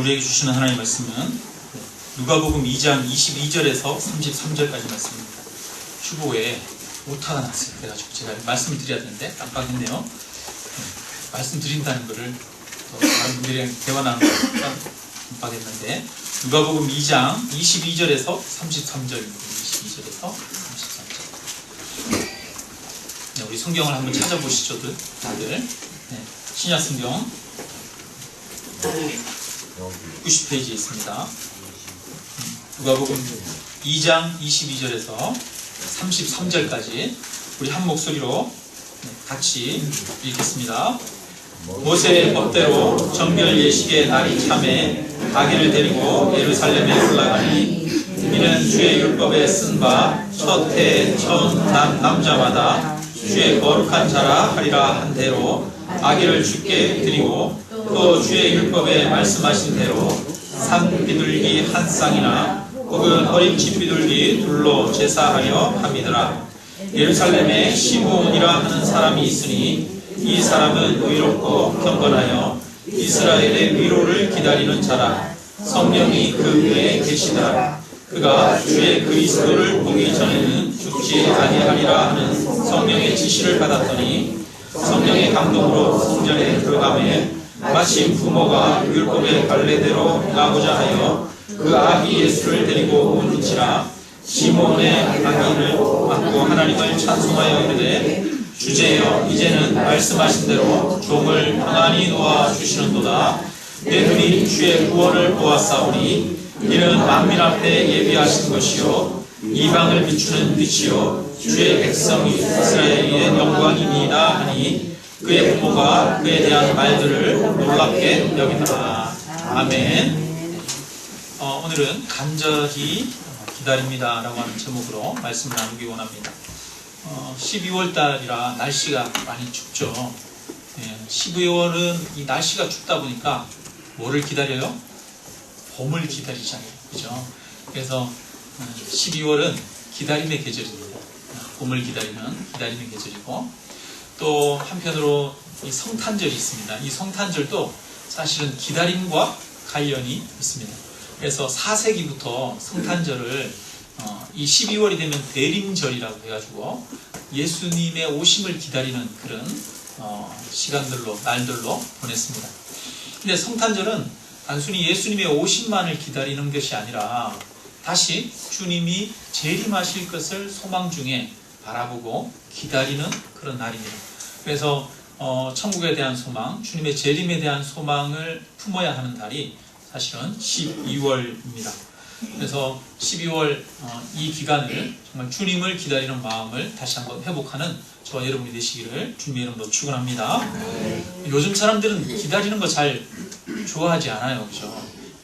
우리에게 주시는 하나님의 말씀은 누가복음 2장 22절에서 33절까지 말씀입니다. 휴보에 오타가 났어요. 그래가지고 제가 말씀드려야 되는데 깜빡했네요. 말씀드린다는 거를 다른 분들이랑 대화 나누는 거니까 깜빡했는데, 누가복음 2장 22절에서 33절입니다. 22절에서 33절. 네, 우리 성경을 한번 찾아보시죠, 다들. 네, 신약 성경 90페이지에 있습니다. 누가복음 2장 22절에서 33절까지 우리 한 목소리로 같이 읽겠습니다. 모세의 법대로 정결 예식의 날이 참에 아기를 데리고 예루살렘에 올라가니, 이는 주의 율법에 쓴 바 첫 해에 첫 남자마다 주의 거룩한 자라 하리라 한 대로 아기를 주께 드리고, 또 주의 율법에 말씀하신 대로 산 비둘기 한 쌍이나 혹은 어린 집 비둘기 둘로 제사하려 함이더라. 예루살렘에 시므온이라 하는 사람이 있으니, 이 사람은 의롭고 경건하여 이스라엘의 위로를 기다리는 자라. 성령이 그 위에 계시더라. 그가 주의 그리스도를 보기 전에는 죽지 아니하리라 하는 성령의 지시를 받았더니, 성령의 감동으로 성전에 들어가매 마침 부모가 율법의 관례대로 나고자 하여 그 아기 예수를 데리고 온지라. 시므온의 아기를 안고 하나님을 찬송하여 이르되, 주제여 이제는 말씀하신 대로 종을 평안히 놓아 주시는도다. 내 눈이 주의 구원을 보았사오니, 이는 만민 앞에 예비하신 것이요 이방을 비추는 빛이요 주의 백성이 이스라엘의 영광이니이다 하니, 그의 부모가 그에 대한 말들을 놀랍게 여기더라. 아멘. 오늘은 간절히 기다립니다 라고 하는 제목으로 말씀을 나누기 원합니다. 12월 달이라 날씨가 많이 춥죠. 12월은 이 날씨가 춥다 보니까 뭐를 기다려요? 봄을 기다리잖아요. 그죠? 그래서 12월은 기다림의 계절입니다. 봄을 기다리는 계절이고, 또 한편으로 이 성탄절이 있습니다. 이 성탄절도 사실은 기다림과 관련이 있습니다. 그래서 4세기부터 성탄절을 이 12월이 되면 대림절이라고 해가지고 예수님의 오심을 기다리는 그런 시간들로, 날들로 보냈습니다. 근데 성탄절은 단순히 예수님의 오심만을 기다리는 것이 아니라 다시 주님이 재림하실 것을 소망 중에 바라보고 기다리는 그런 날입니다. 그래서 천국에 대한 소망, 주님의 재림에 대한 소망을 품어야 하는 달이 사실은 12월입니다. 그래서 12월 이 기간을 정말 주님을 기다리는 마음을 다시 한번 회복하는 저와 여러분이 되시기를 주님의 이름으로 축원합니다. 요즘 사람들은 기다리는 거 잘 좋아하지 않아요. 그죠?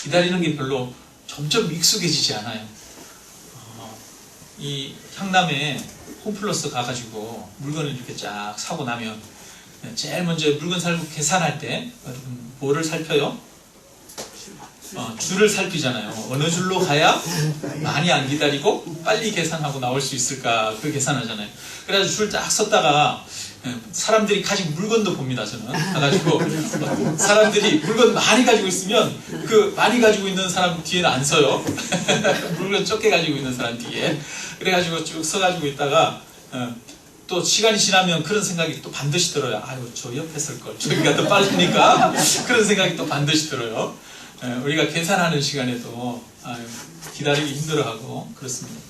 기다리는 게 별로 점점 익숙해지지 않아요. 이 향남에 홈플러스 가가지고 물건을 이렇게 쫙 사고 나면 제일 먼저 물건 살고 계산할 때 뭐를 살펴요? 줄을 살피잖아요. 어느 줄로 가야 많이 안 기다리고 빨리 계산하고 나올 수 있을까, 그 계산하잖아요. 그래서 줄 쫙 섰다가 사람들이 가진 물건도 봅니다. 저는 가가지고 사람들이 물건 많이 가지고 있으면 그 많이 가지고 있는 사람 뒤에는 안 서요. 물건 적게 가지고 있는 사람 뒤에. 그래가지고 쭉 서가지고 있다가 또 시간이 지나면 그런 생각이 또 반드시 들어요. 아유, 저 옆에 설 걸. 저기가 더 빠르니까. 그런 생각이 또 반드시 들어요. 우리가 계산하는 시간에도 기다리기 힘들어하고 그렇습니다.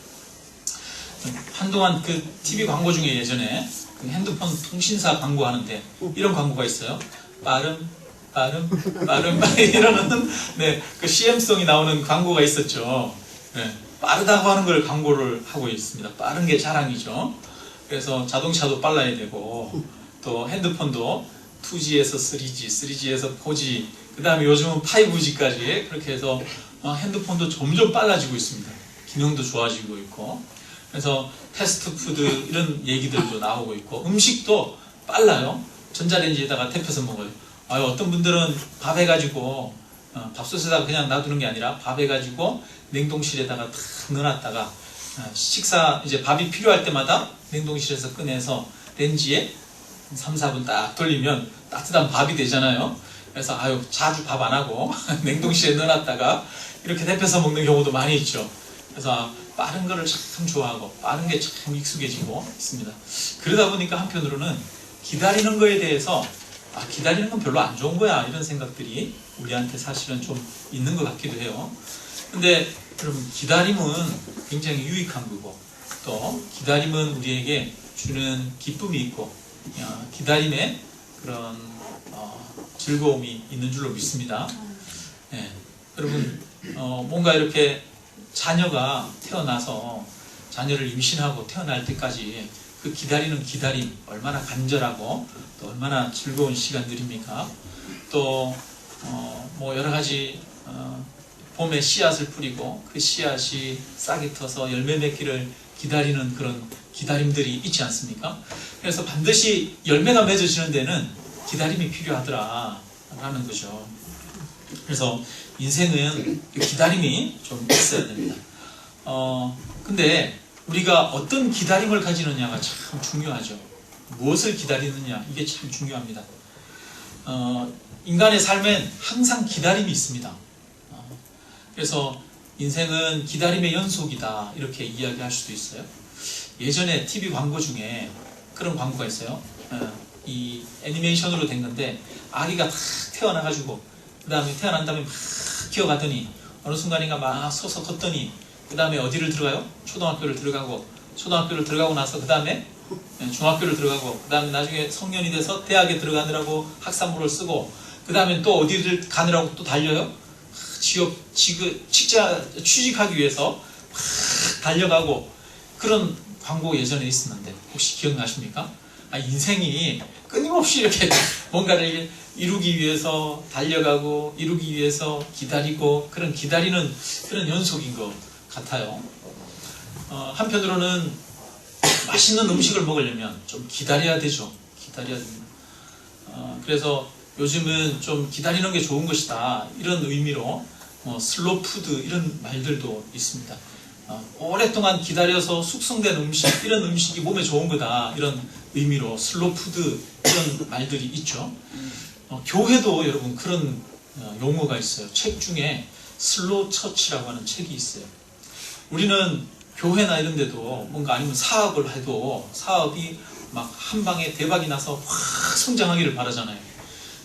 한동안 그 TV 광고 중에 예전에 그 핸드폰 통신사 광고하는데 이런 광고가 있어요. 빠름 이러는 그 CM송이 나오는 광고가 있었죠. 빠르다고 하는 걸 광고를 하고 있습니다. 빠른 게 자랑이죠. 그래서 자동차도 빨라야 되고, 또 핸드폰도 2G에서 3G, 3G에서 4G, 그 다음에 요즘은 5G까지 그렇게 해서 핸드폰도 점점 빨라지고 있습니다. 기능도 좋아지고 있고, 그래서 패스트푸드 이런 얘기들도 나오고 있고, 음식도 빨라요. 전자레인지에다가 데펴서 먹어요. 어떤 분들은 밥 해가지고 밥솥에다가 그냥 놔두는 게 아니라 밥 해가지고 냉동실에다가 탁 넣어놨다가 식사 이제 밥이 필요할 때마다 냉동실에서 꺼내서 렌지에 3, 4분 딱 돌리면 따뜻한 밥이 되잖아요. 그래서 자주 밥 안 하고 냉동실에 넣어놨다가 이렇게 데펴서 먹는 경우도 많이 있죠. 그래서 빠른 거를 참 좋아하고 빠른 게 참 익숙해지고 있습니다. 그러다 보니까 한편으로는 기다리는 거에 대해서 기다리는 건 별로 안 좋은 거야 이런 생각들이 우리한테 사실은 좀 있는 것 같기도 해요. 근데 여러분, 기다림은 굉장히 유익한 거고 또 기다림은 우리에게 주는 기쁨이 있고 기다림에 그런 즐거움이 있는 줄로 믿습니다. 네. 여러분, 뭔가 이렇게 자녀가 태어나서 자녀를 임신하고 태어날 때까지 그 기다리는 기다림 얼마나 간절하고 또 얼마나 즐거운 시간들입니까? 또 뭐 여러 가지 봄에 씨앗을 뿌리고 그 씨앗이 싹이 터서 열매 맺기를 기다리는 그런 기다림들이 있지 않습니까? 그래서 반드시 열매가 맺어지는 데는 기다림이 필요하더라 라는 거죠. 그래서 인생은 기다림이 좀 있어야 됩니다. 근데 우리가 어떤 기다림을 가지느냐가 참 중요하죠. 무엇을 기다리느냐, 이게 참 중요합니다. 인간의 삶엔 항상 기다림이 있습니다. 그래서 인생은 기다림의 연속이다 이렇게 이야기할 수도 있어요. 예전에 TV 광고 중에 그런 광고가 있어요. 이 애니메이션으로 된 건데 아기가 탁 태어나가지고 그 다음에 태어난 다음에 막 기어가더니 어느 순간인가 막 서서 걷더니 그 다음에 어디를 들어가요? 초등학교를 들어가고 나서 그 다음에 중학교를 들어가고 그 다음에 나중에 성년이 돼서 대학에 들어가느라고 학사모를 쓰고 그 다음에 또 어디를 가느라고 또 달려요? 취직하기 위해서 막 달려가고 그런 광고 예전에 있었는데 혹시 기억나십니까? 인생이 끊임없이 이렇게 뭔가를 이루기 위해서 달려가고 이루기 위해서 기다리고 그런 기다리는 그런 연속인 것 같아요. 한편으로는 맛있는 음식을 먹으려면 좀 기다려야 되죠. 기다려야 됩니다. 그래서 요즘은 좀 기다리는 게 좋은 것이다 이런 의미로 슬로우 푸드 이런 말들도 있습니다. 오랫동안 기다려서 숙성된 음식 이런 음식이 몸에 좋은 거다 이런 의미로 슬로우 푸드 이런 말들이 있죠. 교회도 여러분 그런 용어가 있어요. 책 중에 슬로우 처치라고 하는 책이 있어요. 우리는 교회나 이런 데도 뭔가 아니면 사업을 해도 사업이 막 한 방에 대박이 나서 확 성장하기를 바라잖아요.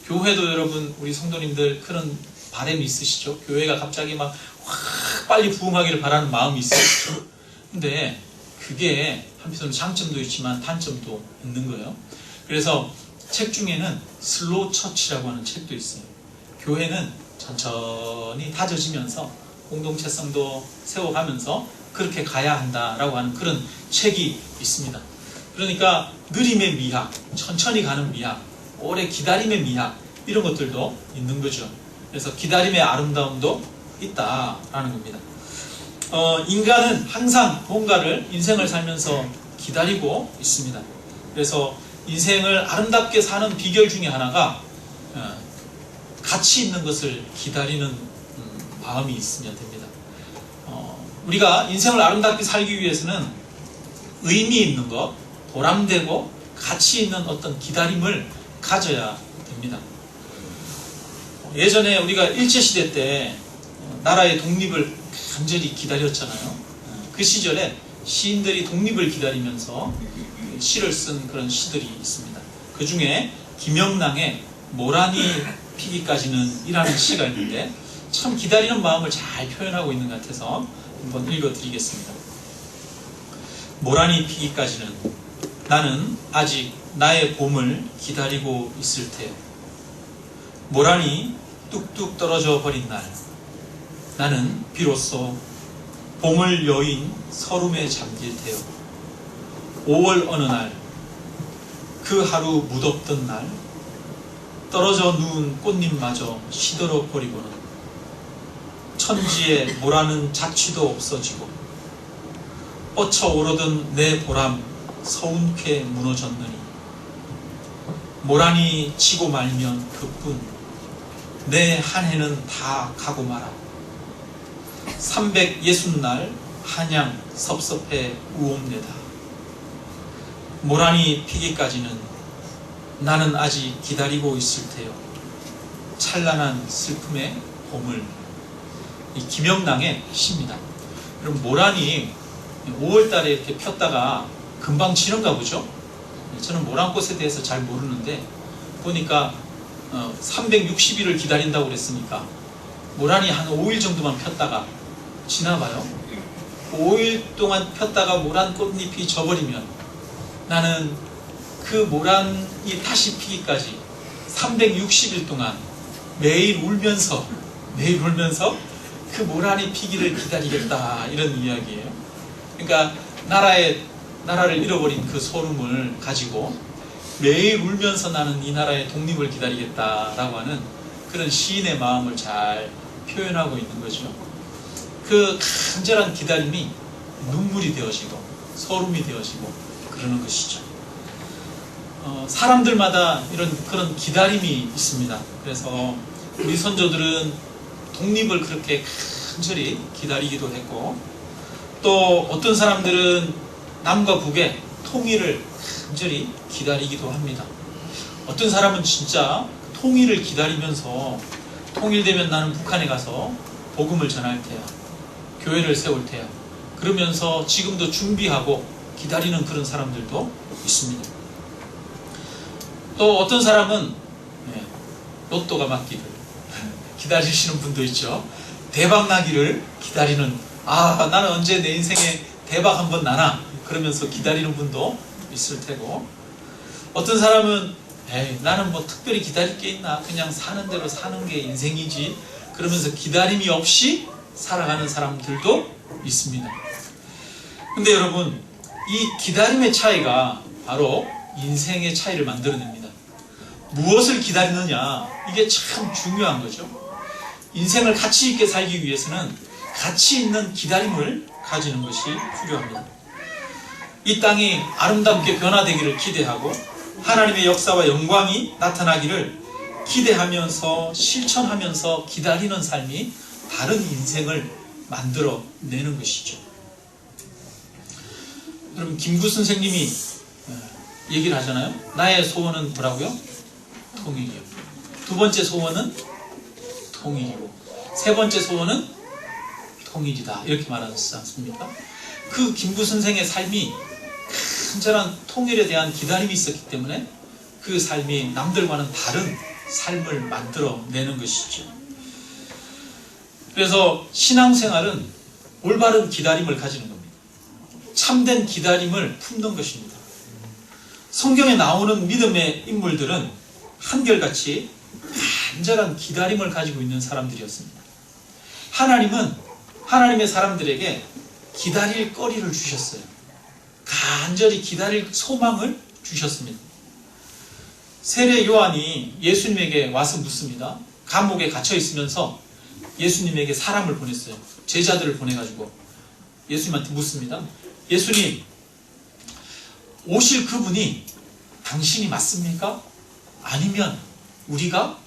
교회도 여러분 우리 성도님들 그런 바람이 있으시죠? 교회가 갑자기 막 확 빨리 부흥하기를 바라는 마음이 있으시죠? 근데 그게 한편으로 장점도 있지만 단점도 있는 거예요. 그래서 책 중에는 슬로우 처치라고 하는 책도 있어요. 교회는 천천히 다져지면서 공동체성도 세워가면서 그렇게 가야 한다라고 하는 그런 책이 있습니다. 그러니까 느림의 미학, 천천히 가는 미학, 오래 기다림의 미학 이런 것들도 있는 거죠. 그래서 기다림의 아름다움도 있다라는 겁니다. 인간은 항상 뭔가를 인생을 살면서 기다리고 있습니다. 그래서 인생을 아름답게 사는 비결 중에 하나가 가치 있는 것을 기다리는 마음이 있으면 됩니다. 우리가 인생을 아름답게 살기 위해서는 의미 있는 것, 보람되고 가치 있는 어떤 기다림을 가져야 됩니다. 예전에 우리가 일제시대 때 나라의 독립을 간절히 기다렸잖아요. 그 시절에 시인들이 독립을 기다리면서 시를 쓴 그런 시들이 있습니다. 그 중에 김영랑의 모란이 피기까지는 이라는 시가 있는데 참 기다리는 마음을 잘 표현하고 있는 것 같아서 한번 읽어드리겠습니다. 모란이 피기까지는 나는 아직 나의 봄을 기다리고 있을 테요. 모란이 뚝뚝 떨어져 버린 날 나는 비로소 봄을 여인 서름에 잠길 테요. 5월 어느 날 그 하루 무덥던 날 떨어져 누운 꽃잎마저 시들어 버리고는 천지에 모라는 자취도 없어지고 뻗쳐오르던 내 보람 서운케 무너졌느니 모란이 지고 말면 그뿐 내 한 해는 다 가고 마라. 360날 한양 섭섭해 우옵내다. 모란이 피기까지는 나는 아직 기다리고 있을 테요. 찬란한 슬픔의 봄을. 이 김영랑의 시입니다. 여러분, 모란이 5월달에 이렇게 폈다가 금방 지는가 보죠? 저는 모란꽃에 대해서 잘 모르는데 보니까 360일을 기다린다고 그랬으니까 모란이 한 5일 정도만 폈다가 지나봐요. 5일 동안 폈다가 모란 꽃잎이 져버리면 나는 그 모란이 다시 피기까지 360일 동안 매일 울면서 그 모란이 피기를 기다리겠다, 이런 이야기예요. 그러니까 나라를 잃어버린 그 소름을 가지고 매일 울면서 나는 이 나라의 독립을 기다리겠다라고 하는 그런 시인의 마음을 잘 표현하고 있는 거죠. 그 간절한 기다림이 눈물이 되어지고 소름이 되어지고 그러는 것이죠. 사람들마다 그런 기다림이 있습니다. 그래서 우리 선조들은 독립을 그렇게 간절히 기다리기도 했고, 또 어떤 사람들은 남과 북의 통일을 간절히 기다리기도 합니다. 어떤 사람은 진짜 통일을 기다리면서 통일되면 나는 북한에 가서 복음을 전할 테야, 교회를 세울 테야, 그러면서 지금도 준비하고 기다리는 그런 사람들도 있습니다. 또 어떤 사람은 로또가 맞기를 기다리시는 분도 있죠. 대박 나기를 기다리는, 나는 언제 내 인생에 대박 한번 나나, 그러면서 기다리는 분도 있을 테고, 어떤 사람은 나는 뭐 특별히 기다릴 게 있나, 그냥 사는 대로 사는 게 인생이지, 그러면서 기다림이 없이 살아가는 사람들도 있습니다. 근데 여러분, 이 기다림의 차이가 바로 인생의 차이를 만들어냅니다. 무엇을 기다리느냐, 이게 참 중요한 거죠. 인생을 가치 있게 살기 위해서는 가치 있는 기다림을 가지는 것이 필요합니다. 이 땅이 아름답게 변화되기를 기대하고 하나님의 역사와 영광이 나타나기를 기대하면서 실천하면서 기다리는 삶이 다른 인생을 만들어내는 것이죠. 여러분, 김구 선생님이 얘기를 하잖아요. 나의 소원은 뭐라고요? 통일이요. 두 번째 소원은 통일이고, 세 번째 소원은 통일이다, 이렇게 말하지 않습니까? 그 김구 선생의 삶이 간절한 통일에 대한 기다림이 있었기 때문에 그 삶이 남들과는 다른 삶을 만들어내는 것이죠. 그래서 신앙생활은 올바른 기다림을 가지는 겁니다. 참된 기다림을 품는 것입니다. 성경에 나오는 믿음의 인물들은 한결같이 간절한 기다림을 가지고 있는 사람들이었습니다. 하나님은 하나님의 사람들에게 기다릴 거리를 주셨어요. 간절히 기다릴 소망을 주셨습니다. 세례 요한이 예수님에게 와서 묻습니다. 감옥에 갇혀 있으면서 예수님에게 사람을 보냈어요. 제자들을 보내가지고 예수님한테 묻습니다. 예수님, 오실 그분이 당신이 맞습니까? 아니면 우리가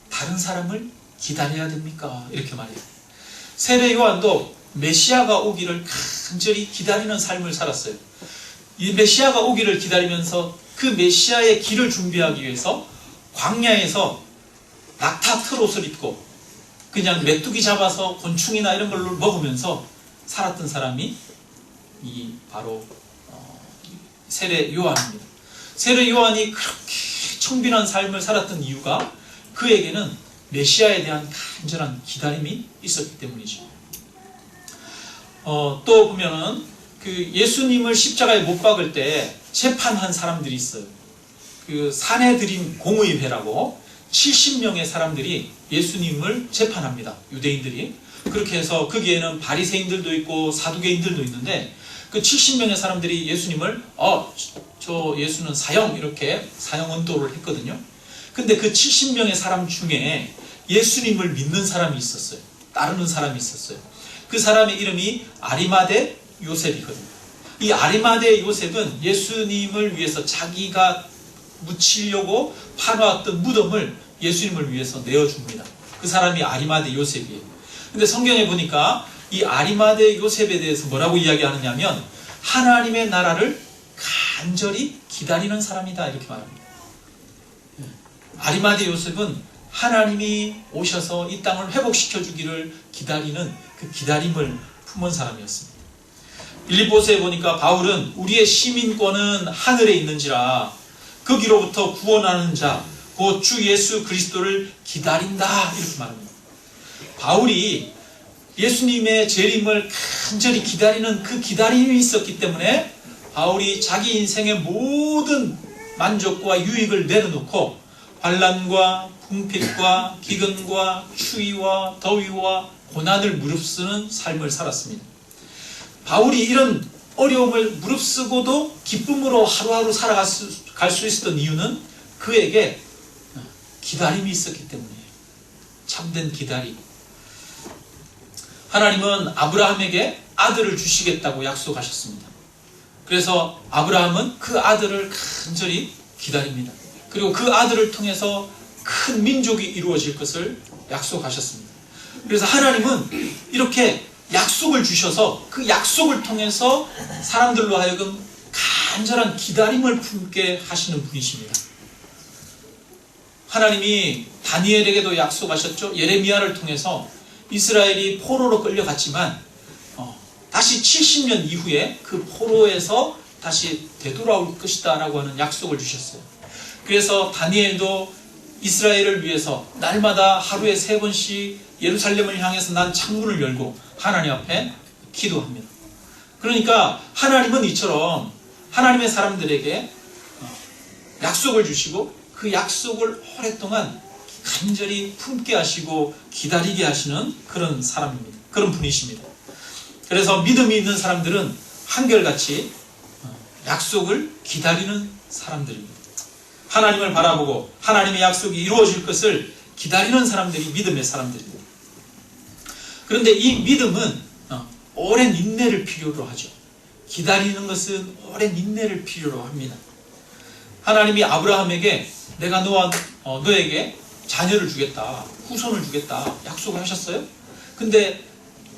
다른 사람을 기다려야 됩니까? 이렇게 말해요. 세례 요한도 메시아가 오기를 간절히 기다리는 삶을 살았어요. 이 메시아가 오기를 기다리면서 그 메시아의 길을 준비하기 위해서 광야에서 낙타 트롯을 입고 그냥 메뚜기 잡아서 곤충이나 이런 걸로 먹으면서 살았던 사람이 바로 세례 요한입니다. 세례 요한이 그렇게 청빈한 삶을 살았던 이유가 그에게는 메시아에 대한 간절한 기다림이 있었기 때문이죠. 또 보면은 그 예수님을 십자가에 못 박을 때 재판한 사람들이 있어요. 그 사내들인 공의회라고 70명의 사람들이 예수님을 재판합니다. 유대인들이. 그렇게 해서 거기에는 바리새인들도 있고 사두개인들도 있는데 그 70명의 사람들이 예수님을 저 예수는 사형, 이렇게 사형 언도를 했거든요. 근데 그 70명의 사람 중에 예수님을 믿는 사람이 있었어요. 따르는 사람이 있었어요. 그 사람의 이름이 아리마대 요셉이거든요. 이 아리마대 요셉은 예수님을 위해서 자기가 묻히려고 파놓았던 무덤을 예수님을 위해서 내어줍니다. 그 사람이 아리마대 요셉이에요. 근데 성경에 보니까 이 아리마대 요셉에 대해서 뭐라고 이야기하느냐면 하나님의 나라를 간절히 기다리는 사람이다, 이렇게 말합니다. 아리마대 요셉은 하나님이 오셔서 이 땅을 회복시켜 주기를 기다리는 그 기다림을 품은 사람이었습니다. 빌립보서에 보니까 바울은 우리의 시민권은 하늘에 있는지라 거기로부터 구원하는 자 곧 주 예수 그리스도를 기다린다 이렇게 말합니다. 바울이 예수님의 재림을 간절히 기다리는 그 기다림이 있었기 때문에 바울이 자기 인생의 모든 만족과 유익을 내려놓고 환난과 궁핍과 기근과 추위와 더위와 고난을 무릅쓰는 삶을 살았습니다. 바울이 이런 어려움을 무릅쓰고도 기쁨으로 하루하루 살아갈 수 있었던 이유는 그에게 기다림이 있었기 때문이에요. 참된 기다림. 하나님은 아브라함에게 아들을 주시겠다고 약속하셨습니다. 그래서 아브라함은 그 아들을 간절히 기다립니다. 그리고 그 아들을 통해서 큰 민족이 이루어질 것을 약속하셨습니다. 그래서 하나님은 이렇게 약속을 주셔서 그 약속을 통해서 사람들로 하여금 간절한 기다림을 품게 하시는 분이십니다. 하나님이 다니엘에게도 약속하셨죠. 예레미야를 통해서 이스라엘이 포로로 끌려갔지만 다시 70년 이후에 그 포로에서 다시 되돌아올 것이다 라고 하는 약속을 주셨어요. 그래서 다니엘도 이스라엘을 위해서 날마다 하루에 3번씩 예루살렘을 향해서 난 창문을 열고 하나님 앞에 기도합니다. 그러니까 하나님은 이처럼 하나님의 사람들에게 약속을 주시고 그 약속을 오랫동안 간절히 품게 하시고 기다리게 하시는 그런 사람입니다. 그런 분이십니다. 그래서 믿음이 있는 사람들은 한결같이 약속을 기다리는 사람들입니다. 하나님을 바라보고 하나님의 약속이 이루어질 것을 기다리는 사람들이 믿음의 사람들입니다. 그런데 이 믿음은 오랜 인내를 필요로 하죠. 기다리는 것은 오랜 인내를 필요로 합니다. 하나님이 아브라함에게 내가 너에게 자녀를 주겠다, 후손을 주겠다 약속을 하셨어요. 근데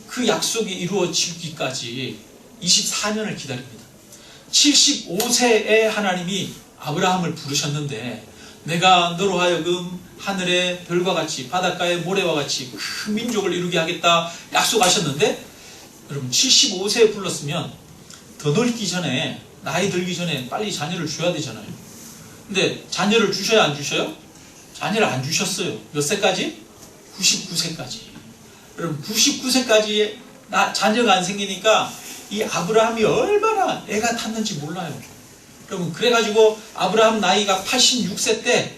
그 약속이 이루어지기까지 24년을 기다립니다. 75세에 하나님이 아브라함을 부르셨는데 내가 너로 하여금 하늘의 별과 같이 바닷가의 모래와 같이 큰 민족을 이루게 하겠다 약속하셨는데 여러분 75세에 불렀으면 더 늙기 전에 나이 들기 전에 빨리 자녀를 줘야 되잖아요. 근데 자녀를 주셔야 안 주셔요? 자녀를 안 주셨어요. 몇 세까지? 99세까지. 여러분 99세까지 자녀가 안 생기니까 이 아브라함이 얼마나 애가 탔는지 몰라요. 여러분 그래가지고 아브라함 나이가 86세 때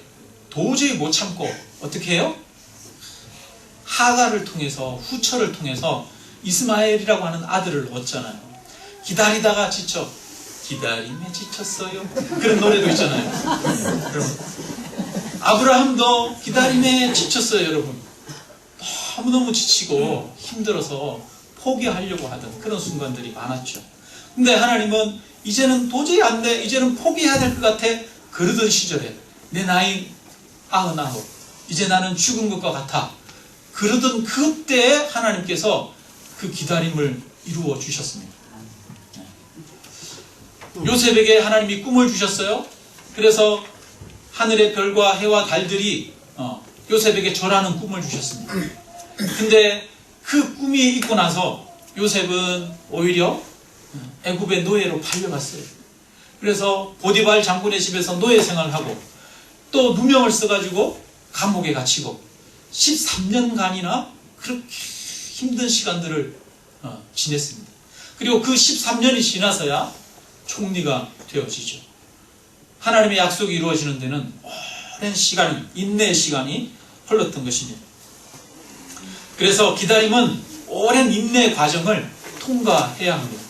도저히 못 참고 어떻게 해요? 하가를 통해서 후처를 통해서 이스마엘이라고 하는 아들을 얻잖아요. 기다리다가 지쳐 기다림에 지쳤어요. 그런 노래도 있잖아요. 여러분 아브라함도 기다림에 지쳤어요. 여러분 너무너무 지치고 힘들어서 포기하려고 하던 그런 순간들이 많았죠. 근데 하나님은 이제는 도저히 안 돼, 이제는 포기해야 될 것 같아 그러던 시절에 내 나이 99 이제 나는 죽은 것과 같아 그러던 그때에 하나님께서 그 기다림을 이루어 주셨습니다. 요셉에게 하나님이 꿈을 주셨어요. 그래서 하늘의 별과 해와 달들이 요셉에게 절하는 꿈을 주셨습니다. 근데 그 꿈이 있고 나서 요셉은 오히려 애굽의 노예로 팔려갔어요. 그래서 보디발 장군의 집에서 노예 생활하고 또 누명을 써가지고 감옥에 갇히고 13년간이나 그렇게 힘든 시간들을 지냈습니다. 그리고 그 13년이 지나서야 총리가 되어지죠. 하나님의 약속이 이루어지는 데는 오랜 시간이, 인내의 시간이 흘렀던 것입니다. 그래서 기다림은 오랜 인내의 과정을 통과해야 합니다.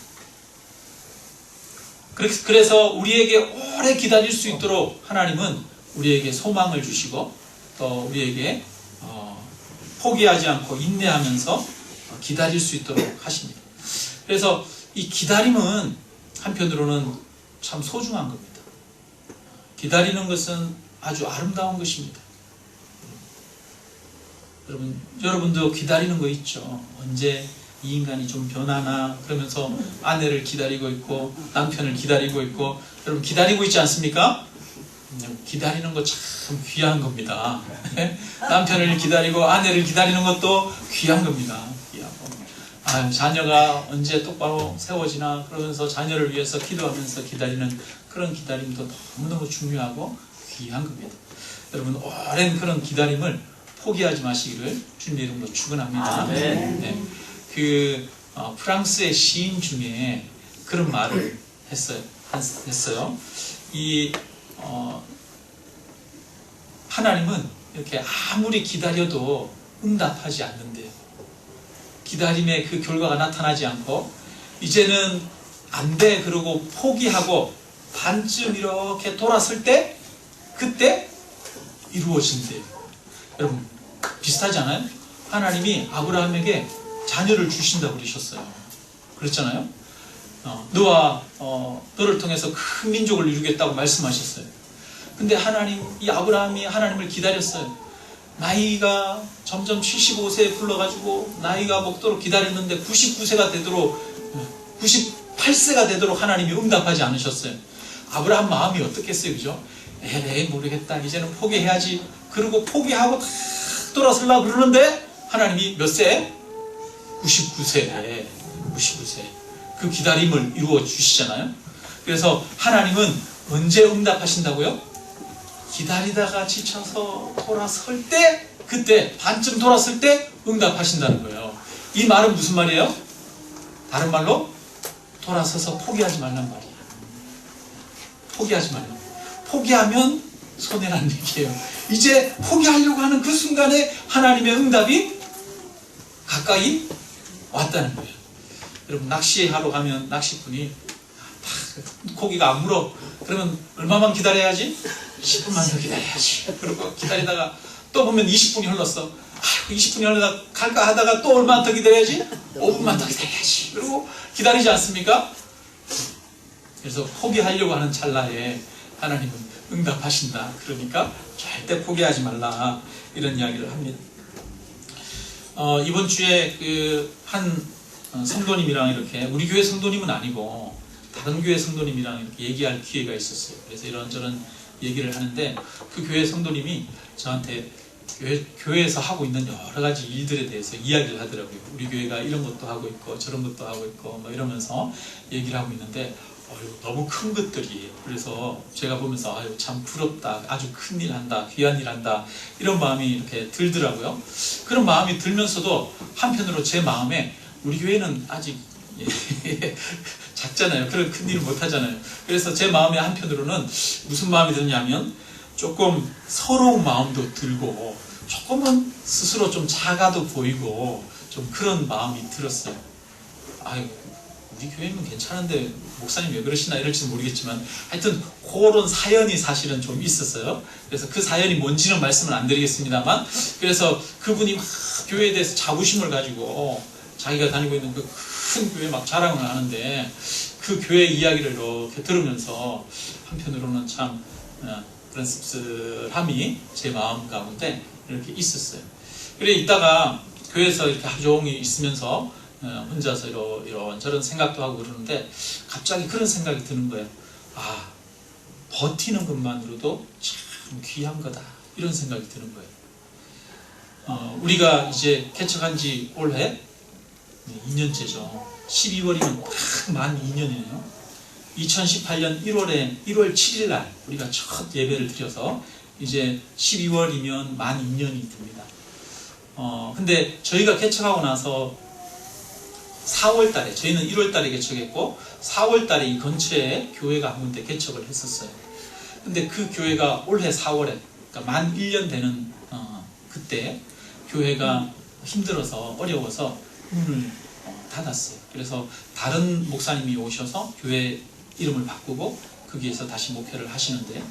그래서 우리에게 오래 기다릴 수 있도록 하나님은 우리에게 소망을 주시고 또 우리에게 포기하지 않고 인내하면서 기다릴 수 있도록 하십니다. 그래서 이 기다림은 한편으로는 참 소중한 겁니다. 기다리는 것은 아주 아름다운 것입니다. 여러분도 기다리는 거 있죠? 언제 이 인간이 좀 변하나 그러면서 아내를 기다리고 있고 남편을 기다리고 있고 여러분 기다리고 있지 않습니까? 기다리는 거 참 귀한 겁니다. 남편을 기다리고 아내를 기다리는 것도 귀한 겁니다. 귀하고. 자녀가 언제 똑바로 세워지나 그러면서 자녀를 위해서 기도하면서 기다리는 그런 기다림도 너무너무 중요하고 귀한 겁니다. 여러분 오랜 그런 기다림을 포기하지 마시기를 주님의 이름으로 축원합니다. 네. 프랑스의 시인 중에 그런 말을 했어요. 하나님은 이렇게 아무리 기다려도 응답하지 않는데요. 기다림의 그 결과가 나타나지 않고 이제는 안 돼 그러고 포기하고 반쯤 이렇게 돌았을 때 그때 이루어진대요. 여러분 비슷하지 않아요? 하나님이 아브라함에게 자녀를 주신다고 그러셨어요. 그랬잖아요. 너를 통해서 큰 민족을 이루겠다고 말씀하셨어요. 근데 이 아브라함이 하나님을 기다렸어요. 나이가 점점 75세에 불러가지고 나이가 먹도록 기다렸는데 98세가 되도록 하나님이 응답하지 않으셨어요. 아브라함 마음이 어떻겠어요, 그죠? 에이 모르겠다, 이제는 포기해야지. 그리고 포기하고 탁 돌아서려고 그러는데 하나님이 몇 세? 99세. 그 기다림을 이루어 주시잖아요. 그래서 하나님은 언제 응답하신다고요? 기다리다가 지쳐서 돌아설 때, 그때 반쯤 돌았을 때 응답하신다는 거예요. 이 말은 무슨 말이에요? 다른 말로 돌아서서 포기하지 말란 말이에요. 포기하지 말란. 포기하면 손해라는 얘기예요. 이제 포기하려고 하는 그 순간에 하나님의 응답이 가까이 왔다는 거예요. 여러분 낚시하러 가면 낚시꾼이 고기가 안 물어. 그러면 얼마만 기다려야지? 10분만 더 기다려야지. 그리고 기다리다가 또 보면 20분이 흘렀어. 20분이 흘러다 갈까 하다가 또 얼마나 더 기다려야지? 5분만 더 기다려야지. 그리고 기다리지 않습니까? 그래서 포기하려고 하는 찰나에 하나님은 응답하신다. 그러니까 절대 포기하지 말라. 이런 이야기를 합니다. 이번 주에 한 성도님이랑 이렇게, 우리 교회 성도님은 아니고 다른 교회 성도님이랑 이렇게 얘기할 기회가 있었어요. 그래서 이런저런 얘기를 하는데 그 교회 성도님이 저한테 교회에서 하고 있는 여러 가지 일들에 대해서 이야기를 하더라고요. 우리 교회가 이런 것도 하고 있고 저런 것도 하고 있고 뭐 이러면서 얘기를 하고 있는데 너무 큰 것들이, 그래서 제가 보면서 참 부럽다, 아주 큰일 한다, 귀한 일 한다, 이런 마음이 이렇게 들더라고요. 그런 마음이 들면서도 한편으로 제 마음에 우리 교회는 아직 작잖아요. 그런 큰일을 못하잖아요. 그래서 제 마음의 한편으로는 무슨 마음이 드냐면 조금 서러운 마음도 들고 조금은 스스로 좀 작아도 보이고 좀 그런 마음이 들었어요. 우리 교회는 괜찮은데 목사님 왜 그러시나 이럴지는 모르겠지만 하여튼 그런 사연이 사실은 좀 있었어요. 그래서 그 사연이 뭔지는 말씀을 안 드리겠습니다만, 그래서 그분이 막 교회에 대해서 자부심을 가지고 자기가 다니고 있는 그 큰 교회 막 자랑을 하는데 그 교회 이야기를 이렇게 들으면서 한편으로는 참 그런 씁쓸함이 제 마음 가운데 이렇게 있었어요. 그래 있다가 교회에서 이렇게 하루 종일 있으면서 혼자서 이런저런 생각도 하고 그러는데 갑자기 그런 생각이 드는 거예요. 버티는 것만으로도 참 귀한 거다, 이런 생각이 드는 거예요. 우리가 이제 개척한 지 올해 2년째죠. 12월이면 딱 만 2년이네요. 2018년 1월 7일 날 우리가 첫 예배를 드려서 이제 12월이면 만 2년이 됩니다. 근데 저희가 개척하고 나서 4월 달에, 저희는 1월 달에 개척했고 4월 달에 이 근처에 교회가 한 군데 개척을 했었어요. 근데 그 교회가 올해 4월에, 그러니까 만 1년 되는 그때 교회가 힘들어서 어려워서 문을 닫았어요. 그래서 다른 목사님이 오셔서 교회 이름을 바꾸고 거기에서 다시 목회를 하시는데,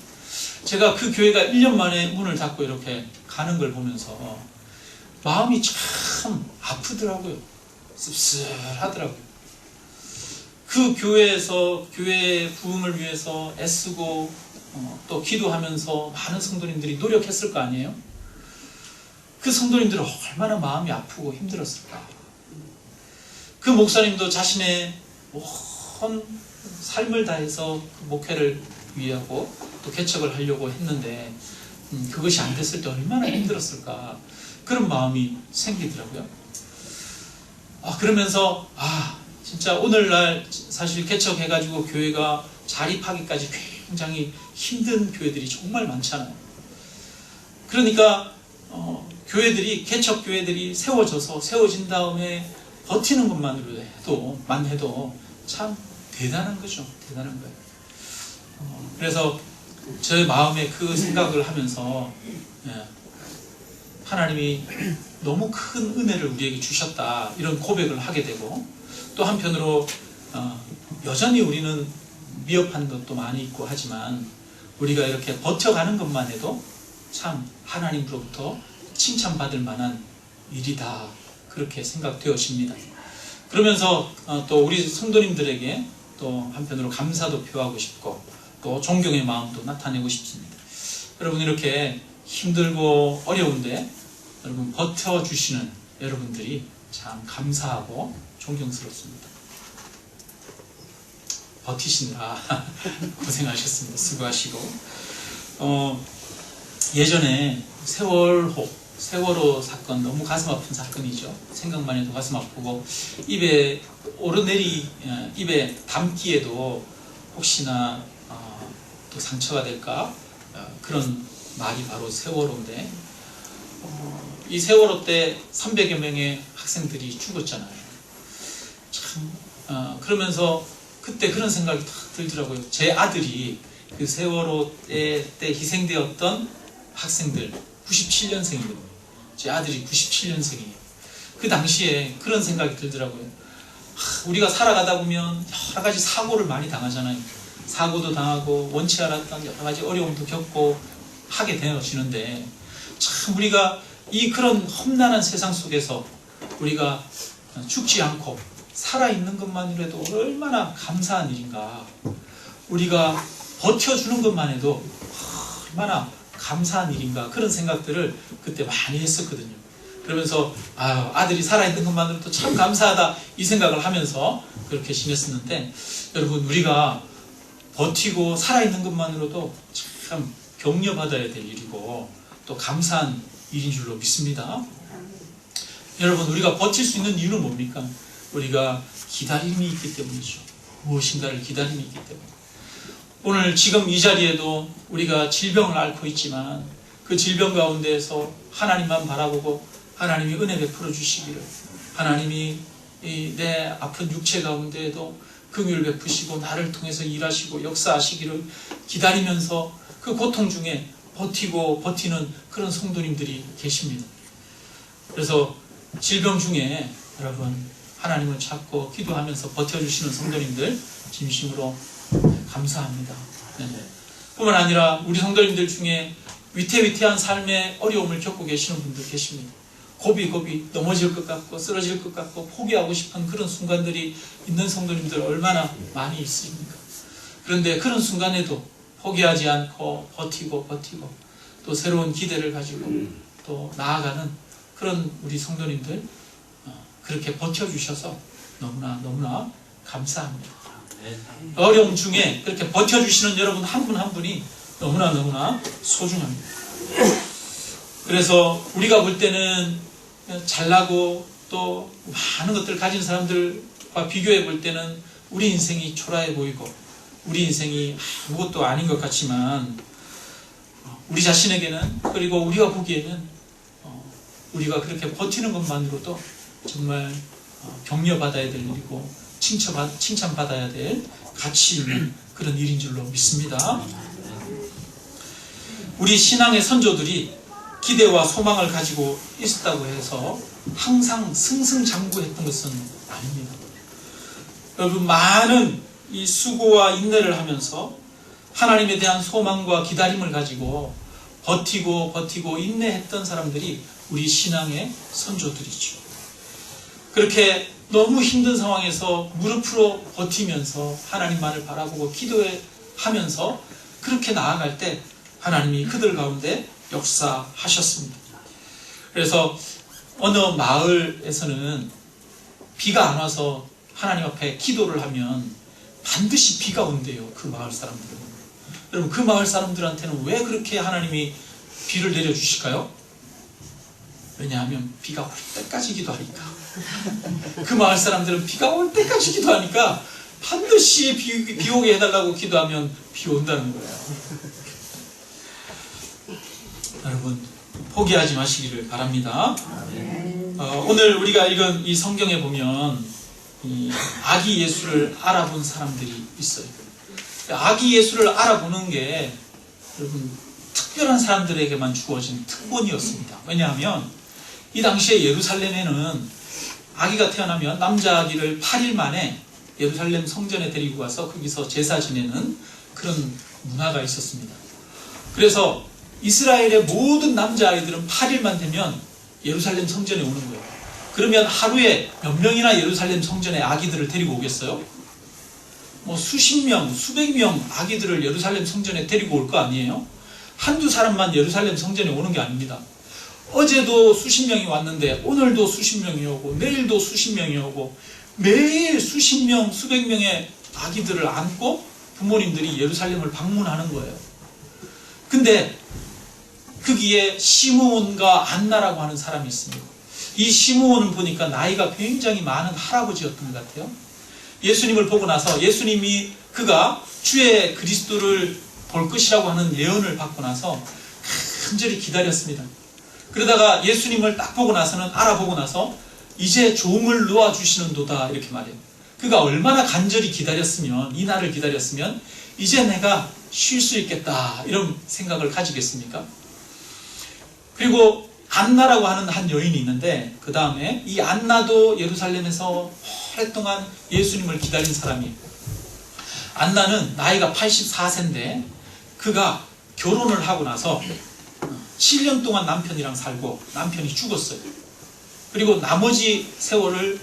제가 그 교회가 1년 만에 문을 닫고 이렇게 가는 걸 보면서 마음이 참 아프더라고요. 씁쓸하더라고요. 그 교회에서 교회의 부흥을 위해서 애쓰고 또 기도하면서 많은 성도님들이 노력했을 거 아니에요? 그 성도님들은 얼마나 마음이 아프고 힘들었을까. 그 목사님도 자신의 온 삶을 다해서 그 목회를 위하고 또 개척을 하려고 했는데 그것이 안 됐을 때 얼마나 힘들었을까 그런 마음이 생기더라고요. 그러면서 진짜 오늘날 사실 개척해가지고 교회가 자립하기까지 굉장히 힘든 교회들이 정말 많잖아요. 그러니까 교회들이 개척 교회들이 세워진 다음에 버티는 것만으로 해도 참 대단한 거죠. 대단한 거예요. 그래서 제 마음에 그 생각을 하면서 하나님이 너무 큰 은혜를 우리에게 주셨다 이런 고백을 하게 되고, 또 한편으로 여전히 우리는 미흡한 것도 많이 있고 하지만 우리가 이렇게 버텨가는 것만 해도 참 하나님으로부터 칭찬받을 만한 일이다 그렇게 생각되어집니다. 그러면서 또 우리 성도님들에게 또 한편으로 감사도 표하고 싶고 또 존경의 마음도 나타내고 싶습니다. 여러분 이렇게 힘들고 어려운데 여러분 버텨주시는 여러분들이 참 감사하고 존경스럽습니다. 버티시느라 고생하셨습니다. 수고하시고 예전에 세월호 사건 너무 가슴 아픈 사건이죠. 생각만 해도 가슴 아프고 입에 담기에도 혹시나 또 상처가 될까 그런 말이 바로 세월호인데 이 세월호 때 300여 명의 학생들이 죽었잖아요. 참 그러면서 그때 그런 생각이 딱 들더라고요. 제 아들이 그 세월호 때 희생되었던 학생들 97년생이거든요. 제 아들이 97년생이에요. 그 당시에 그런 생각이 들더라고요. 우리가 살아가다 보면 여러 가지 사고를 많이 당하잖아요. 사고도 당하고 원치 않았던 여러 가지 어려움도 겪고 하게 되어지는데 참 우리가 이 그런 험난한 세상 속에서 우리가 죽지 않고 살아있는 것만으로도 얼마나 감사한 일인가. 우리가 버텨주는 것만 해도 얼마나 감사한 일인가 그런 생각들을 그때 많이 했었거든요. 그러면서 아들이 살아있는 것만으로도 참 감사하다 이 생각을 하면서 그렇게 지냈었는데 여러분 우리가 버티고 살아있는 것만으로도 참 격려받아야 될 일이고 또 감사한 일인 줄로 믿습니다. 여러분 우리가 버틸 수 있는 이유는 뭡니까? 우리가 기다림이 있기 때문이죠. 무엇인가를 기다림이 있기 때문에. 오늘 지금 이 자리에도 우리가 질병을 앓고 있지만 그 질병 가운데에서 하나님만 바라보고 하나님이 은혜 베풀어 주시기를, 하나님이 내 아픈 육체 가운데에도 긍휼 베푸시고 나를 통해서 일하시고 역사하시기를 기다리면서 그 고통 중에 버티는 그런 성도님들이 계십니다. 그래서 질병 중에 여러분 하나님을 찾고 기도하면서 버텨주시는 성도님들 진심으로 감사합니다. 뿐만 아니라 우리 성도님들 중에 위태위태한 삶의 어려움을 겪고 계시는 분들 계십니다. 고비 넘어질 것 같고 쓰러질 것 같고 포기하고 싶은 그런 순간들이 있는 성도님들 얼마나 많이 있습니까? 그런데 그런 순간에도 포기하지 않고 버티고 또 새로운 기대를 가지고 또 나아가는 그런 우리 성도님들 그렇게 버텨주셔서 너무나 감사합니다. 어려움 중에 그렇게 버텨주시는 여러분 한 분 한 분이 너무나 소중합니다. 그래서 우리가 볼 때는 잘나고 또 많은 것들을 가진 사람들과 비교해 볼 때는 우리 인생이 초라해 보이고 우리 인생이 아무것도 아닌 것 같지만 우리 자신에게는, 그리고 우리가 보기에는 우리가 그렇게 버티는 것만으로도 정말 격려받아야 될 일이고 칭찬받아야 될 가치 있는 그런 일인 줄로 믿습니다. 우리 신앙의 선조들이 기대와 소망을 가지고 있었다고 해서 항상 승승장구했던 것은 아닙니다. 여러분 많은 이 수고와 인내를 하면서 하나님에 대한 소망과 기다림을 가지고 버티고 인내했던 사람들이 우리 신앙의 선조들이죠. 그렇게 너무 힘든 상황에서 무릎으로 버티면서 하나님만을 바라보고 기도하면서 그렇게 나아갈 때 하나님이 그들 가운데 역사하셨습니다. 그래서 어느 마을에서는 비가 안 와서 하나님 앞에 기도를 하면 반드시 비가 온대요. 그 마을 사람들은. 여러분, 그 마을 사람들한테는 왜 그렇게 하나님이 비를 내려주실까요? 왜냐하면 비가 올 때까지 기도하니까. 그 마을 사람들은 비가 올 때까지 기도하니까 반드시 비 오게 해달라고 기도하면 비 온다는 거예요. 여러분, 포기하지 마시기를 바랍니다. 오늘 우리가 읽은 이 성경에 보면 이 아기 예수를 알아본 사람들이 있어요. 아기 예수를 알아보는 게 여러분 특별한 사람들에게만 주어진 특권이었습니다. 왜냐하면 이 당시에 예루살렘에는 아기가 태어나면 남자 아기를 8일 만에 예루살렘 성전에 데리고 가서 거기서 제사 지내는 그런 문화가 있었습니다. 그래서 이스라엘의 모든 남자아이들은 8일만 되면 예루살렘 성전에 오는 거예요. 그러면 하루에 몇 명이나 예루살렘 성전에 아기들을 데리고 오겠어요? 뭐 수십 명, 수백 명 아기들을 예루살렘 성전에 데리고 올 거 아니에요? 한두 사람만 예루살렘 성전에 오는 게 아닙니다. 어제도 수십 명이 왔는데 오늘도 수십 명이 오고 내일도 수십 명이 오고 매일 수십 명, 수백 명의 아기들을 안고 부모님들이 예루살렘을 방문하는 거예요. 근데 거기에 시므온과 안나라고 하는 사람이 있습니다. 이 시므온은 보니까 나이가 굉장히 많은 할아버지였던 것 같아요. 예수님을 보고 나서 예수님이 그가 주의 그리스도를 볼 것이라고 하는 예언을 받고 나서 간절히 기다렸습니다. 그러다가 예수님을 딱 보고 나서는 알아보고 나서 이제 종을 놓아주시는도다 이렇게 말해요. 그가 얼마나 간절히 기다렸으면, 이 날을 기다렸으면 이제 내가 쉴 수 있겠다 이런 생각을 가지겠습니까? 그리고 안나라고 하는 한 여인이 있는데 그 다음에 이 안나도 예루살렘에서 오랫동안 예수님을 기다린 사람이에요. 안나는 나이가 84세인데 그가 결혼을 하고 나서 7년 동안 남편이랑 살고 남편이 죽었어요. 그리고 나머지 세월을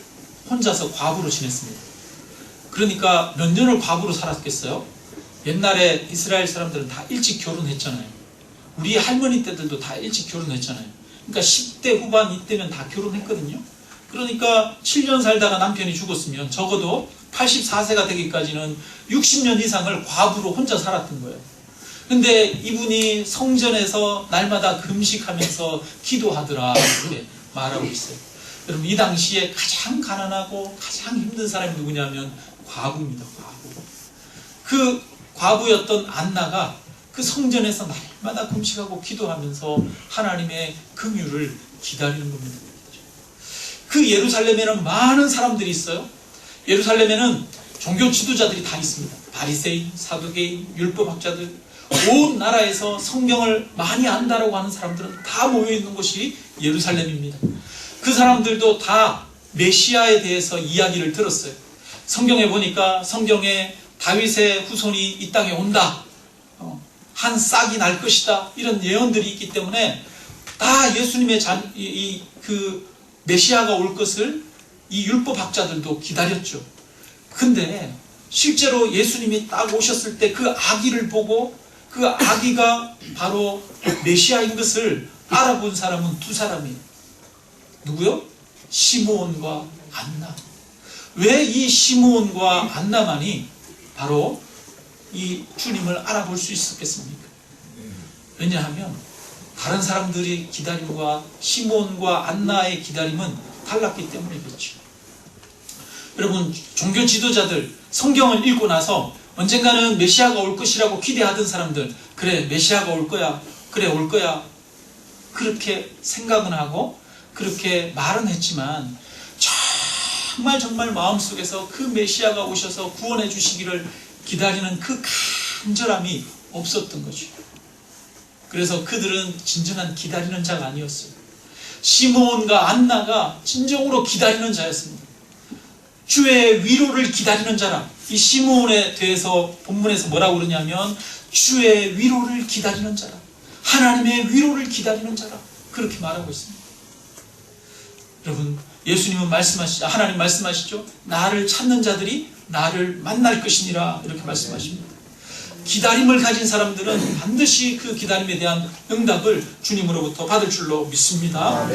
혼자서 과부로 지냈습니다. 그러니까 몇 년을 과부로 살았겠어요? 옛날에 이스라엘 사람들은 다 일찍 결혼했잖아요. 우리 할머니 때들도 다 일찍 결혼했잖아요. 그러니까 10대 후반 이때면 다 결혼했거든요. 그러니까 7년 살다가 남편이 죽었으면 적어도 84세가 되기까지는 60년 이상을 과부로 혼자 살았던 거예요. 근데 이분이 성전에서 날마다 금식하면서 기도하더라 이렇게 말하고 있어요. 여러분, 이 당시에 가장 가난하고 가장 힘든 사람이 누구냐면 과부입니다. 과부. 그 과부였던 안나가 그 성전에서 날마다 금식하고 기도하면서 하나님의 긍휼을 기다리는 겁니다. 그 예루살렘에는 많은 사람들이 있어요. 예루살렘에는 종교 지도자들이 다 있습니다. 바리새인, 사두개인, 율법학자들, 온 나라에서 성경을 많이 안다라고 하는 사람들은 다 모여있는 곳이 예루살렘입니다. 그 사람들도 다 메시아에 대해서 이야기를 들었어요. 성경에 보니까 성경에 다윗의 후손이 이 땅에 온다, 한 싹이 날 것이다, 이런 예언들이 있기 때문에 다 예수님의 그 메시아가 올 것을 이 율법학자들도 기다렸죠. 근데 실제로 예수님이 딱 오셨을 때 그 아기를 보고 그 아기가 바로 메시아인 것을 알아본 사람은 두 사람이에요. 누구요? 시므온과 안나. 왜 이 시므온과 안나만이 바로 이 주님을 알아볼 수 있었겠습니까? 왜냐하면 다른 사람들의 기다림과 시므온과 안나의 기다림은 달랐기 때문에 그렇죠. 여러분, 종교 지도자들 성경을 읽고 나서 언젠가는 메시아가 올 것이라고 기대하던 사람들, 그래 메시아가 올 거야, 그래 올 거야, 그렇게 생각은 하고 그렇게 말은 했지만 정말 마음속에서 그 메시아가 오셔서 구원해 주시기를 기다리는 그 간절함이 없었던 거죠. 그래서 그들은 진정한 기다리는 자가 아니었어요. 시므온과 안나가 진정으로 기다리는 자였습니다. 주의 위로를 기다리는 자라. 이 시므온에 대해서 본문에서 뭐라고 그러냐면 주의 위로를 기다리는 자라, 하나님의 위로를 기다리는 자라, 그렇게 말하고 있습니다. 여러분, 예수님은 말씀하시죠. 하나님 말씀하시죠. 나를 찾는 자들이 나를 만날 것이니라 이렇게 말씀하십니다. 기다림을 가진 사람들은 반드시 그 기다림에 대한 응답을 주님으로부터 받을 줄로 믿습니다.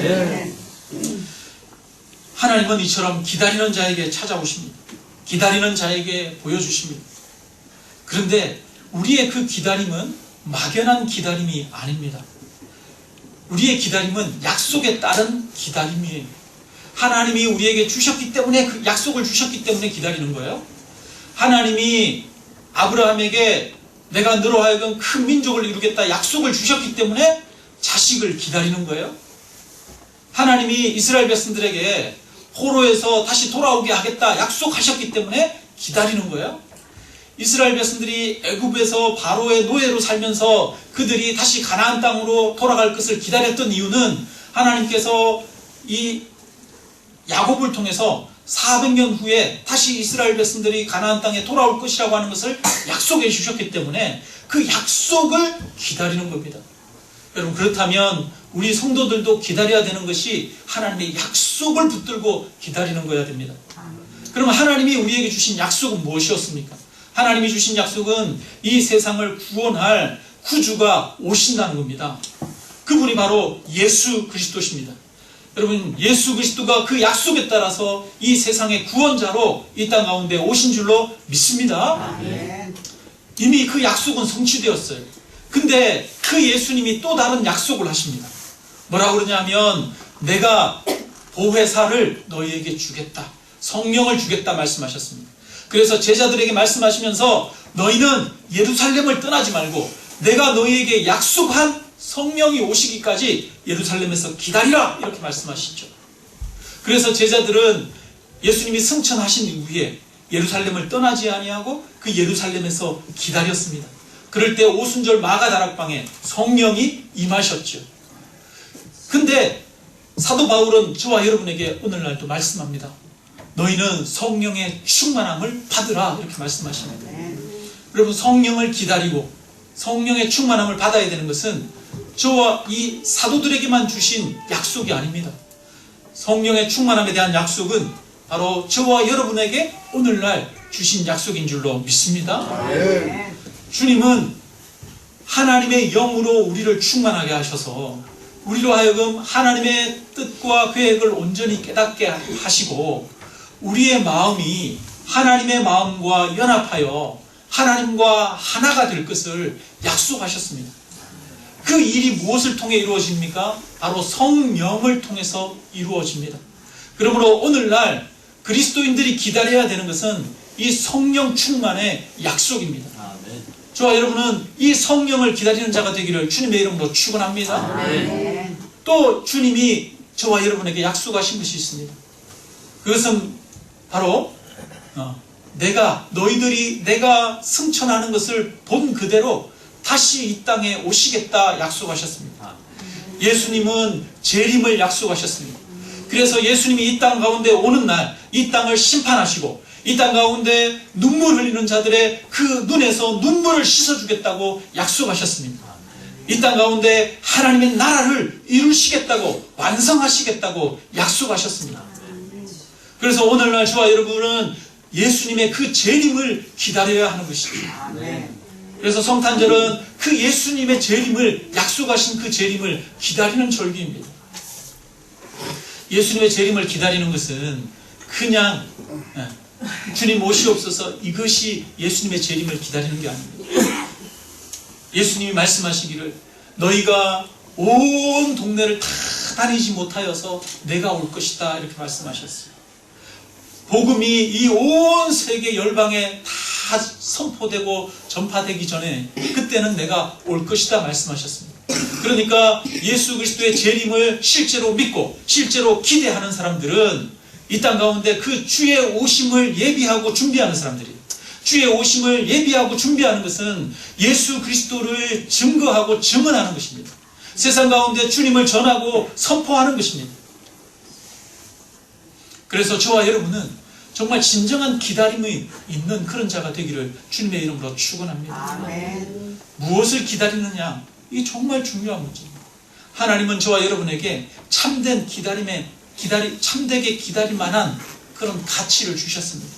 하나님은 이처럼 기다리는 자에게 찾아오십니다. 기다리는 자에게 보여주십니다. 그런데 우리의 그 기다림은 막연한 기다림이 아닙니다. 우리의 기다림은 약속에 따른 기다림이에요. 하나님이 우리에게 주셨기 때문에, 그 약속을 주셨기 때문에 기다리는 거예요. 하나님이 아브라함에게 내가 너로 하여금 큰 민족을 이루겠다 약속을 주셨기 때문에 자식을 기다리는 거예요. 하나님이 이스라엘 백성들에게 포로에서 다시 돌아오게 하겠다 약속하셨기 때문에 기다리는 거예요. 이스라엘 백성들이 애굽에서 바로의 노예로 살면서 그들이 다시 가나안 땅으로 돌아갈 것을 기다렸던 이유는 하나님께서 이 야곱을 통해서 400년 후에 다시 이스라엘 백성들이 가나안 땅에 돌아올 것이라고 하는 것을 약속해 주셨기 때문에 그 약속을 기다리는 겁니다. 여러분, 그렇다면 우리 성도들도 기다려야 되는 것이 하나님의 약속을 붙들고 기다리는 거야 됩니다. 그러면 하나님이 우리에게 주신 약속은 무엇이었습니까? 하나님이 주신 약속은 이 세상을 구원할 구주가 오신다는 겁니다. 그분이 바로 예수 그리스도십니다. 여러분, 예수 그리스도가 그 약속에 따라서 이 세상의 구원자로 이 땅 가운데 오신 줄로 믿습니다. 아멘. 이미 그 약속은 성취되었어요. 근데 그 예수님이 또 다른 약속을 하십니다. 뭐라고 그러냐면 내가 보혜사를 너희에게 주겠다. 성령을 주겠다 말씀하셨습니다. 그래서 제자들에게 말씀하시면서 너희는 예루살렘을 떠나지 말고 내가 너희에게 약속한 성령이 오시기까지 예루살렘에서 기다리라 이렇게 말씀하시죠. 그래서 제자들은 예수님이 승천하신 이후에 예루살렘을 떠나지 아니하고 그 예루살렘에서 기다렸습니다. 그럴 때 오순절 마가다락방에 성령이 임하셨죠. 근데 사도 바울은 저와 여러분에게 오늘날도 말씀합니다. 너희는 성령의 충만함을 받으라 이렇게 말씀하십니다. 여러분, 성령을 기다리고 성령의 충만함을 받아야 되는 것은 저와 이 사도들에게만 주신 약속이 아닙니다. 성령의 충만함에 대한 약속은 바로 저와 여러분에게 오늘날 주신 약속인 줄로 믿습니다. 주님은 하나님의 영으로 우리를 충만하게 하셔서 우리로 하여금 하나님의 뜻과 계획을 온전히 깨닫게 하시고 우리의 마음이 하나님의 마음과 연합하여 하나님과 하나가 될 것을 약속하셨습니다. 그 일이 무엇을 통해 이루어집니까? 바로 성령을 통해서 이루어집니다. 그러므로 오늘날 그리스도인들이 기다려야 되는 것은 이 성령 충만의 약속입니다. 아멘. 저와 여러분은 이 성령을 기다리는 자가 되기를 주님의 이름으로 축원합니다. 아멘. 또 주님이 저와 여러분에게 약속하신 것이 있습니다. 그것은 바로 내가 승천하는 것을 본 그대로 다시 이 땅에 오시겠다 약속하셨습니다. 예수님은 재림을 약속하셨습니다. 그래서 예수님이 이 땅 가운데 오는 날 이 땅을 심판하시고 이 땅 가운데 눈물 흘리는 자들의 그 눈에서 눈물을 씻어주겠다고 약속하셨습니다. 이 땅 가운데 하나님의 나라를 이루시겠다고 완성하시겠다고 약속하셨습니다. 그래서 오늘날 저와 여러분은 예수님의 그 재림을 기다려야 하는 것이죠. 그래서 성탄절은 그 예수님의 재림을 약속하신 그 재림을 기다리는 절기입니다. 예수님의 재림을 기다리는 것은 그냥 주님 오시옵소서 이것이 예수님의 재림을 기다리는 게 아닙니다. 예수님이 말씀하시기를 너희가 온 동네를 다 다니지 못하여서 내가 올 것이다 이렇게 말씀하셨어요. 복음이 이 온 세계 열방에 다 선포되고 전파되기 전에 그때는 내가 올 것이다 말씀하셨습니다. 그러니까 예수 그리스도의 재림을 실제로 믿고 실제로 기대하는 사람들은 이 땅 가운데 그 주의 오심을 예비하고 준비하는 사람들이 주의 오심을 예비하고 준비하는 것은 예수 그리스도를 증거하고 증언하는 것입니다. 세상 가운데 주님을 전하고 선포하는 것입니다. 그래서 저와 여러분은 정말 진정한 기다림이 있는 그런 자가 되기를 주님의 이름으로 축원합니다. 아멘. 무엇을 기다리느냐? 이게 정말 중요한 문제입니다. 하나님은 저와 여러분에게 참된 참되게 기다릴 만한 그런 가치를 주셨습니다.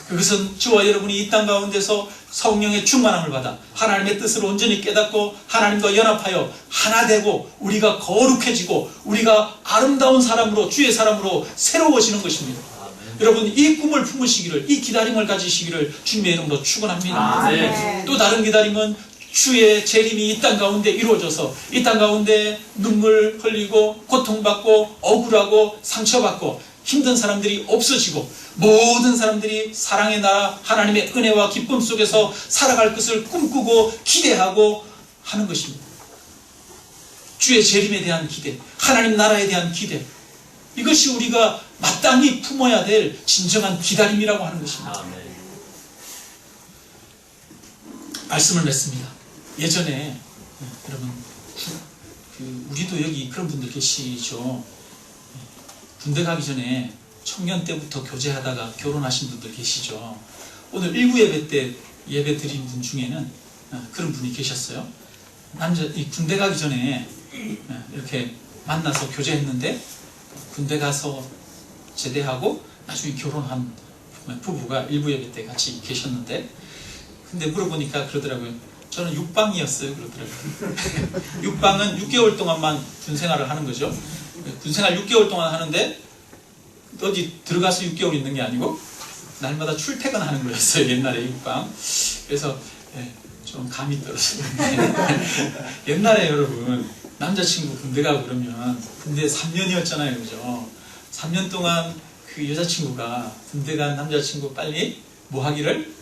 그것은 저와 여러분이 이 땅 가운데서 성령의 충만함을 받아 하나님의 뜻을 온전히 깨닫고 하나님과 연합하여 하나 되고 우리가 거룩해지고 우리가 아름다운 사람으로 주의 사람으로 새로워지는 것입니다. 여러분 이 꿈을 품으시기를, 이 기다림을 가지시기를 주님의 이름으로 축원합니다. 아멘. 또 다른 기다림은 주의 재림이 이 땅 가운데 이루어져서 이 땅 가운데 눈물 흘리고 고통받고 억울하고 상처받고 힘든 사람들이 없어지고 모든 사람들이 사랑의 나라 하나님의 은혜와 기쁨 속에서 살아갈 것을 꿈꾸고 기대하고 하는 것입니다. 주의 재림에 대한 기대, 하나님 나라에 대한 기대, 이것이 우리가 마땅히 품어야 될 진정한 기다림이라고 하는 것입니다. 말씀을 맺습니다. 예전에 여러분 우리도 여기 그런 분들 계시죠. 군대 가기 전에 청년 때부터 교제하다가 결혼하신 분들 계시죠. 오늘 1구 예배 때 예배 드린 분 중에는 그런 분이 계셨어요. 이 군대 가기 전에 이렇게 만나서 교제했는데 군대 가서 제대하고 나중에 결혼한 부부가 1부 예배 때 같이 계셨는데, 근데 물어보니까 그러더라고요. 저는 육방이었어요. 그러더라고요. 육방은 6개월 동안만 군생활을 하는 거죠. 군생활 6개월 동안 하는데 어디 들어가서 6개월 있는 게 아니고 날마다 출퇴근하는 거였어요. 옛날에 육방. 그래서 좀 감이 떨어져요. 옛날에 여러분 남자친구 군대 가고 그러면 군대 3년이었잖아요. 그죠? 3년 동안 그 여자친구가 군대 간 남자친구 빨리 뭐 하기를?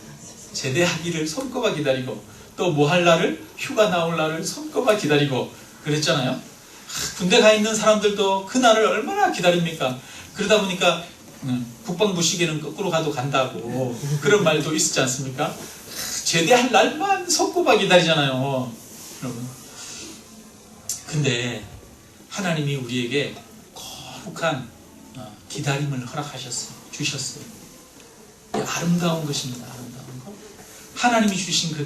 제대하기를 손꼽아 기다리고 또 뭐 할 날을? 휴가 나올 날을 손꼽아 기다리고 그랬잖아요. 군대 가 있는 사람들도 그 날을 얼마나 기다립니까? 그러다 보니까 국방부 시계는 거꾸로 가도 간다고 그런 말도 있었지 않습니까? 제대할 날만 손꼽아 기다리잖아요. 여러분. 근데 하나님이 우리에게 거룩한 기다림을 허락하셨어요. 주셨어요. 아름다운 것입니다. 아름다운 것. 하나님이 주신 그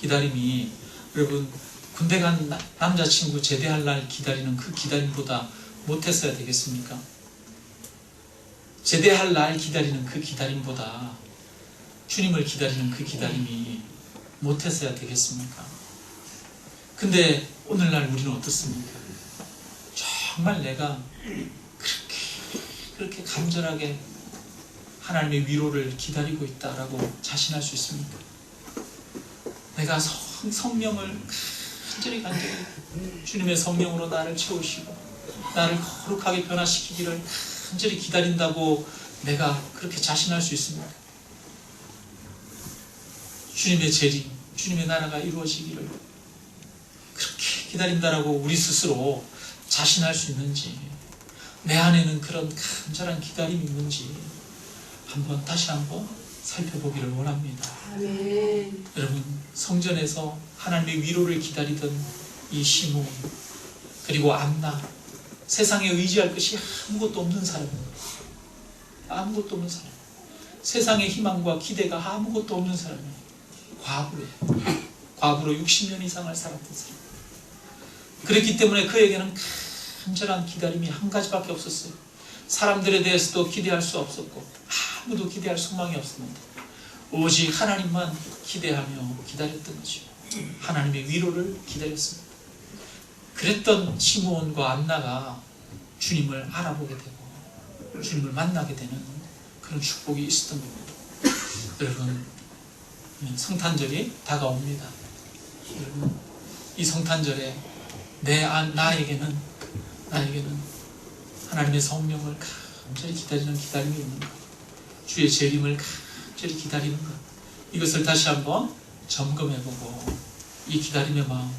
기다림이 여러분 군대 간 남자친구 제대할 날 기다리는 그 기다림보다 못했어야 되겠습니까? 제대할 날 기다리는 그 기다림보다 주님을 기다리는 그 기다림이 못했어야 되겠습니까? 근데 오늘날 우리는 어떻습니까? 정말 내가 그렇게 간절하게 하나님의 위로를 기다리고 있다라고 자신할 수 있습니까? 내가 성령을 간절히 주님의 성령으로 나를 채우시고 나를 거룩하게 변화시키기를 간절히 기다린다고 내가 그렇게 자신할 수 있습니까? 주님의 재림, 주님의 나라가 이루어지기를 그렇게 기다린다라고 우리 스스로 자신할 수 있는지, 내 안에는 그런 간절한 기다림이 있는지 다시 한번 살펴보기를 원합니다. 아멘. 여러분, 성전에서 하나님의 위로를 기다리던 이 시므온, 그리고 안나, 세상에 의지할 것이 아무것도 없는 사람입니다. 아무것도 없는 사람, 세상의 희망과 기대가 아무것도 없는 사람이에요. 과부로 60년 이상을 살았던 사람. 그랬기 때문에 그에게는 간절한 기다림이 한 가지밖에 없었어요. 사람들에 대해서도 기대할 수 없었고 아무도 기대할 소망이 없었는데 오직 하나님만 기대하며 기다렸던 거죠. 하나님의 위로를 기다렸습니다. 그랬던 시므온과 안나가 주님을 알아보게 되고 주님을 만나게 되는 그런 축복이 있었던 겁니다. 여러분, 성탄절이 다가옵니다. 여러분, 이 성탄절에 나에게는 하나님의 성령을 간절히 기다리는 기다림이 있는 것, 주의 재림을 간절히 기다리는 것, 이것을 다시 한번 점검해보고 이 기다림의 마음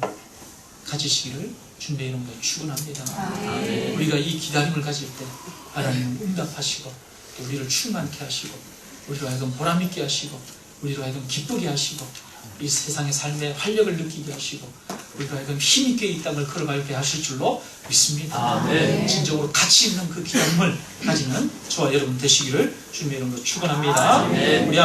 가지시기를 주님의 이름으로 축원합니다. 우리가 이 기다림을 가질 때 하나님은 응답하시고 또 우리를 충만케 하시고 우리로 하여금 보람있게 하시고 우리로 하여금 기쁘게 하시고 이 세상의 삶의 활력을 느끼게 하시고 우리로 하여금 힘있게 이 땅을 걸어가게 하실 줄로 믿습니다. 진정으로 가치 있는 그 기다림을 가지는 저와 여러분 되시기를 주님의 이름으로 축원합니다. 우리